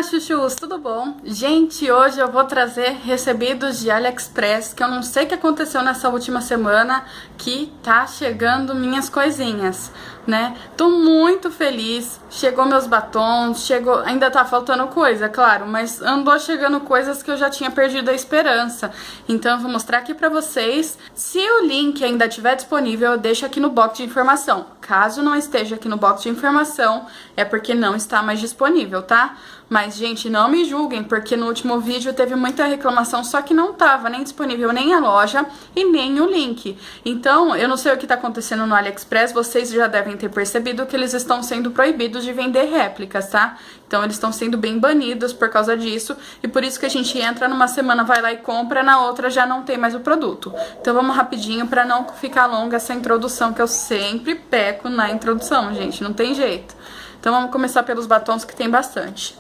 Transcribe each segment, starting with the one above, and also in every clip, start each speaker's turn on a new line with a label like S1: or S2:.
S1: Olá, chuchus, tudo bom? Gente, hoje eu vou trazer recebidos de AliExpress, que eu não sei o que aconteceu nessa última semana, que tá chegando minhas coisinhas, né? Tô muito feliz, chegou meus batons, chegou, ainda tá faltando coisa, claro, mas andou chegando coisas que eu já tinha perdido a esperança. Então eu vou mostrar aqui pra vocês. Se o link ainda estiver disponível, eu deixo aqui no box de informação. Caso não esteja aqui no box de informação, é porque não está mais disponível, tá? Mas, gente, não me julguem, porque no último vídeo teve muita reclamação, só que não tava nem disponível nem a loja e nem o link. Então, eu não sei o que tá acontecendo no AliExpress, vocês já devem ter percebido que eles estão sendo proibidos de vender réplicas, tá? Então, eles estão sendo bem banidos por causa disso, e por isso que a gente entra numa semana, vai lá e compra, na outra já não tem mais o produto. Então, vamos rapidinho pra não ficar longa essa introdução, que eu sempre peco na introdução, gente, não tem jeito. Então vamos começar pelos batons, que tem bastante.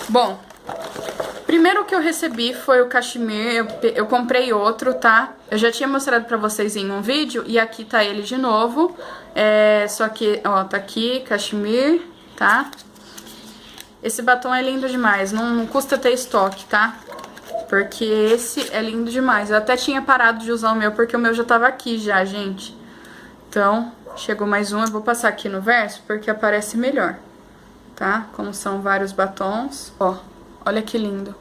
S1: Bom, primeiro que eu recebi foi o cachemir, eu comprei outro, tá? Eu já tinha mostrado pra vocês em um vídeo e aqui tá ele de novo. Só que, ó, tá aqui, cachemir, tá? Esse batom é lindo demais, não custa ter estoque, tá? Porque esse é lindo demais. Eu até tinha parado de usar o meu, porque o meu já tava aqui já, gente. Então, chegou mais um, eu vou passar aqui no verso, porque aparece melhor, tá? Como são vários batons. Ó, olha que lindo.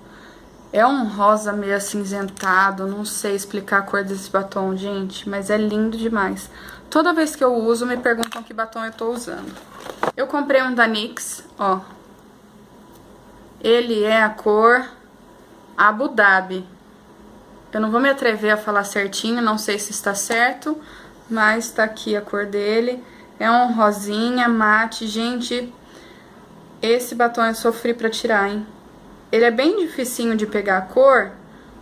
S1: É um rosa meio acinzentado, não sei explicar a cor desse batom, gente, mas é lindo demais. Toda vez que eu uso, me perguntam que batom eu tô usando. Eu comprei um da NYX, ó. Ele é a cor Abu Dhabi. Eu não vou me atrever a falar certinho, não sei se está certo, mas tá aqui a cor dele. É um rosinha mate. Gente, esse batom eu sofri pra tirar, hein? Ele é bem dificinho de pegar a cor,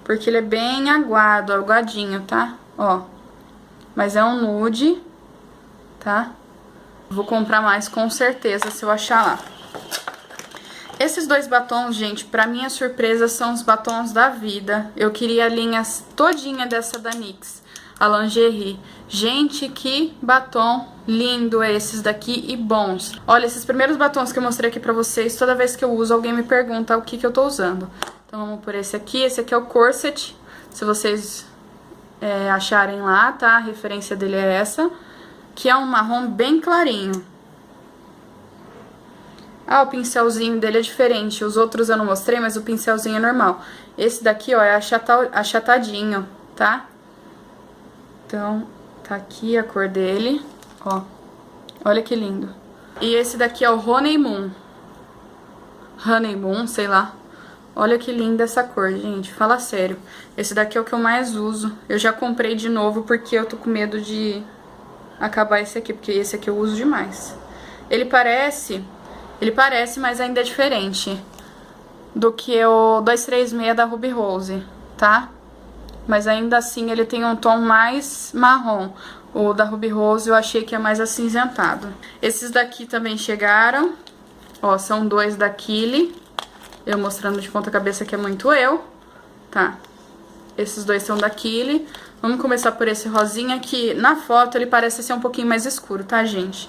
S1: porque ele é bem aguadinho, tá? Ó, mas é um nude, tá? Vou comprar mais com certeza se eu achar lá. Esses dois batons, gente, pra minha surpresa, são os batons da vida. Eu queria a linha todinha dessa da NYX, a lingerie. Gente, que batom lindo é esses daqui e bons. Olha, esses primeiros batons que eu mostrei aqui pra vocês, toda vez que eu uso, alguém me pergunta o que eu tô usando. Então vamos por esse aqui. Esse aqui é o Corset, se vocês acharem lá, tá? A referência dele é essa, que é um marrom bem clarinho. Ah, o pincelzinho dele é diferente. Os outros eu não mostrei, mas o pincelzinho é normal. Esse daqui, ó, é achatadinho, tá? Então, tá aqui a cor dele, ó. Olha que lindo. E esse daqui é o Honeymoon. Honeymoon, sei lá. Olha que linda essa cor, gente. Fala sério. Esse daqui é o que eu mais uso. Eu já comprei de novo porque eu tô com medo de acabar esse aqui, porque esse aqui eu uso demais. Ele parece, mas ainda é diferente do que o 236 da Ruby Rose, tá? Mas ainda assim ele tem um tom mais marrom. O da Ruby Rose eu achei que é mais acinzentado. Esses daqui também chegaram. Ó, são dois da Kili. Eu mostrando de ponta cabeça que é muito eu, tá? Esses dois são da Kili. Vamos começar por esse rosinha que na foto ele parece ser um pouquinho mais escuro, tá, gente?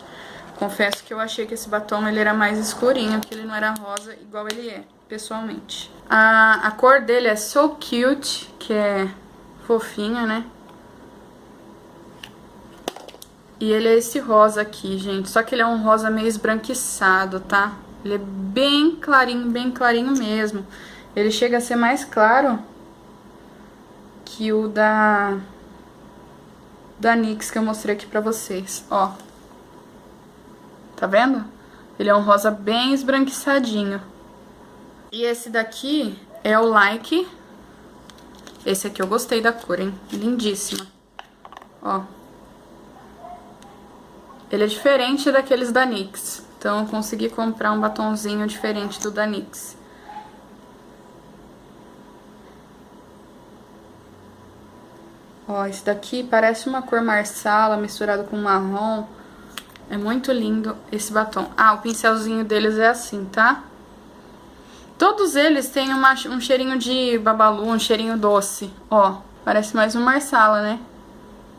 S1: Confesso que eu achei que esse batom ele era mais escurinho, que ele não era rosa igual ele é, pessoalmente. A cor dele é So Cute, que é fofinha, né? E ele é esse rosa aqui, gente. Só que ele é um rosa meio esbranquiçado, tá? Ele é bem clarinho mesmo. Ele chega a ser mais claro que o da NYX que eu mostrei aqui pra vocês, ó. Tá vendo? Ele é um rosa bem esbranquiçadinho. E esse daqui é o Like. Esse aqui eu gostei da cor, hein? Lindíssima. Ó. Ele é diferente daqueles da NYX. Então eu consegui comprar um batonzinho diferente do da NYX. Ó, esse daqui parece uma cor marsala misturado com marrom. É muito lindo esse batom. Ah, o pincelzinho deles é assim, tá? Todos eles têm um cheirinho de babalu, um cheirinho doce. Ó, parece mais um marsala, né?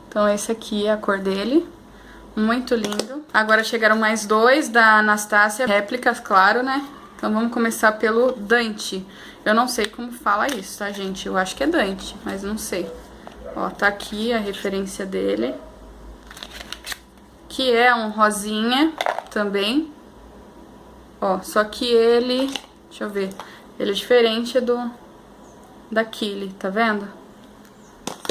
S1: Então esse aqui é a cor dele. Muito lindo. Agora chegaram mais dois da Anastasia, réplicas, claro, né? Então vamos começar pelo Dante. Eu não sei como fala isso, tá, gente? Eu acho que é Dante, mas não sei. Ó, tá aqui a referência dele. Que é um rosinha também. Ó, só que ele... Deixa eu ver. Ele é diferente da Kili, tá vendo?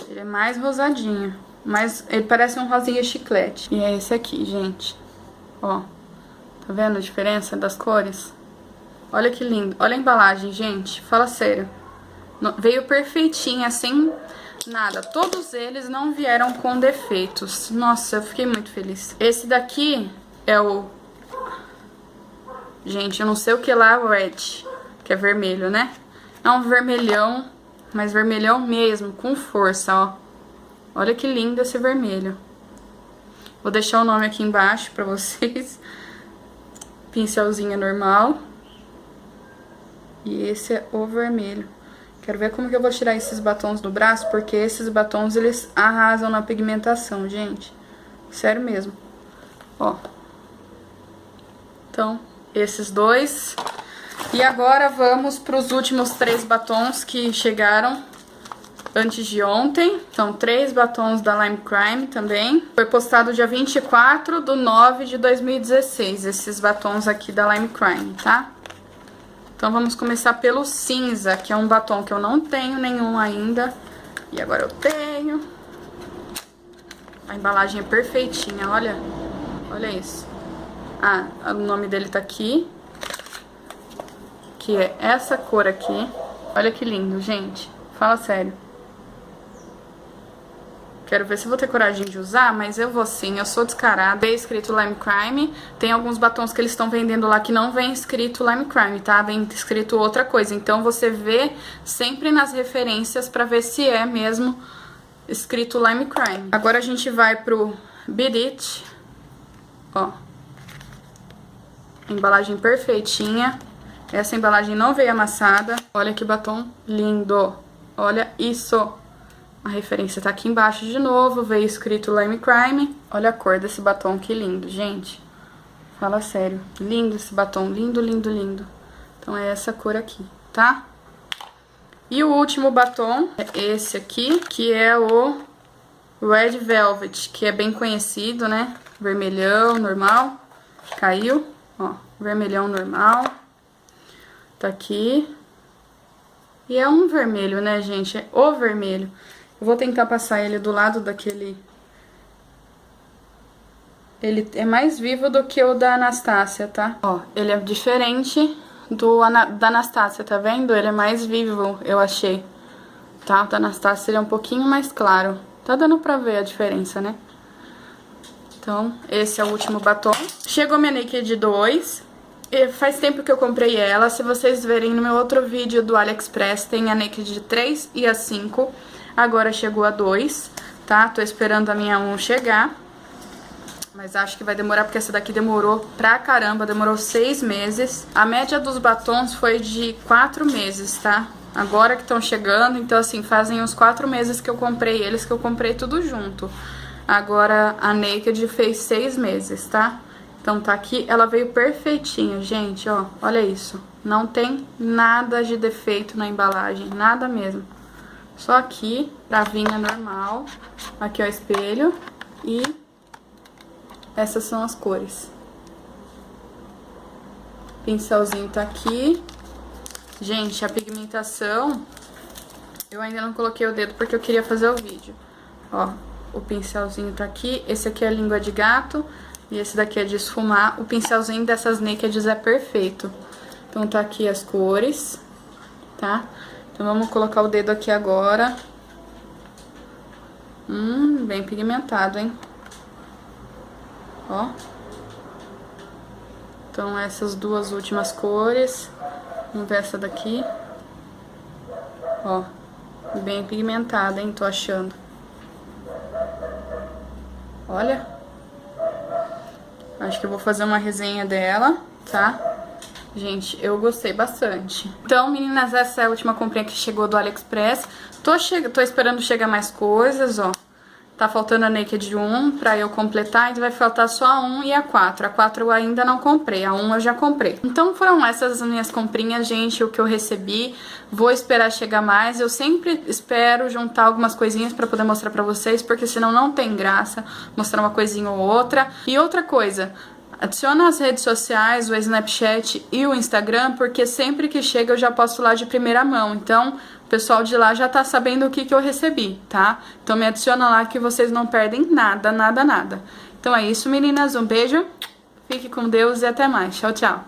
S1: Ele é mais rosadinho. Mas ele parece um rosinha chiclete. E é esse aqui, gente. Ó. Tá vendo a diferença das cores? Olha que lindo. Olha a embalagem, gente. Fala sério. Veio perfeitinha, sem nada. Todos eles não vieram com defeitos. Nossa, eu fiquei muito feliz. Esse daqui é o... Gente, eu não sei o que lá, red, que é vermelho, né? É um vermelhão, mas vermelhão mesmo, com força, ó. Olha que lindo esse vermelho. Vou deixar o nome aqui embaixo pra vocês. Pincelzinho normal. E esse é o vermelho. Quero ver como que eu vou tirar esses batons do braço, porque esses batons, eles arrasam na pigmentação, gente. Sério mesmo. Ó. Então, esses dois. E agora vamos para os últimos 3 batons que chegaram antes de ontem. São 3 batons da Lime Crime também. Foi postado dia 24/9/2016, esses batons aqui da Lime Crime, tá? Então vamos começar pelo cinza, que é um batom que eu não tenho nenhum ainda. E agora eu tenho. A embalagem é perfeitinha, olha. Olha isso. Ah, o nome dele tá aqui. Que é essa cor aqui. Olha que lindo, gente. Fala sério. Quero ver se eu vou ter coragem de usar, mas eu vou sim, eu sou descarada. Vem escrito Lime Crime. Tem alguns batons que eles estão vendendo lá que não vem escrito Lime Crime, tá? Vem escrito outra coisa. Então você vê sempre nas referências pra ver se é mesmo escrito Lime Crime. Agora a gente vai pro Beat It. Ó. Embalagem perfeitinha. Essa embalagem não veio amassada. Olha que batom lindo. Olha isso. A referência tá aqui embaixo de novo. Veio escrito Lime Crime. Olha a cor desse batom, que lindo, gente. Fala sério. Lindo esse batom. Lindo, lindo, lindo. Então é essa cor aqui, tá? E o último batom é esse aqui, que é o Red Velvet, que é bem conhecido, né? Vermelhão, normal. Caiu. Ó, vermelhão normal. Tá aqui. E é um vermelho, né, gente? É o vermelho. Eu vou tentar passar ele do lado daquele... Ele é mais vivo do que o da Anastasia, tá? Ó, ele é diferente da Anastasia, tá vendo? Ele é mais vivo, eu achei. Tá? O da Anastasia ele é um pouquinho mais claro. Tá dando pra ver a diferença, né? Então, esse é o último batom. Chegou minha Naked 2. Faz tempo que eu comprei ela. Se vocês verem no meu outro vídeo do AliExpress, tem a Naked 3 e a 5. Agora chegou a 2, tá? Tô esperando a minha 1 chegar. Mas acho que vai demorar, porque essa daqui demorou pra caramba. Demorou 6 meses. A média dos batons foi de 4 meses, tá? Agora que estão chegando, então assim, fazem uns 4 meses que eu comprei eles, que eu comprei tudo junto. Agora a Naked fez 6 meses, tá? Então tá aqui, ela veio perfeitinha, gente, ó, olha isso. Não tem nada de defeito na embalagem, nada mesmo. Só aqui, travinha normal, aqui ó, espelho, e essas são as cores. Pincelzinho tá aqui. Gente, a pigmentação, eu ainda não coloquei o dedo porque eu queria fazer o vídeo. Ó, o pincelzinho tá aqui, esse aqui é a língua de gato. E esse daqui é de esfumar. O pincelzinho dessas Nakeds é perfeito. Então tá aqui as cores, tá? Então vamos colocar o dedo aqui agora. Bem pigmentado, hein? Ó. Então essas duas últimas cores. Vamos ver essa daqui. Ó. Bem pigmentada, hein? Tô achando. Olha. Acho que eu vou fazer uma resenha dela, tá? Gente, eu gostei bastante. Então, meninas, essa é a última comprinha que chegou do AliExpress. Tô esperando chegar mais coisas, ó. Tá faltando a Naked 1 pra eu completar, então vai faltar só a 1 e a 4. A 4 eu ainda não comprei, a 1 eu já comprei. Então foram essas as minhas comprinhas, gente, o que eu recebi. Vou esperar chegar mais. Eu sempre espero juntar algumas coisinhas pra poder mostrar pra vocês, porque senão não tem graça mostrar uma coisinha ou outra. E outra coisa, adiciona as redes sociais, o Snapchat e o Instagram, porque sempre que chega eu já posto lá de primeira mão. Então, o pessoal de lá já tá sabendo o que eu recebi, tá? Então me adiciona lá que vocês não perdem nada, nada, nada. Então é isso, meninas. Um beijo, fique com Deus e até mais. Tchau, tchau.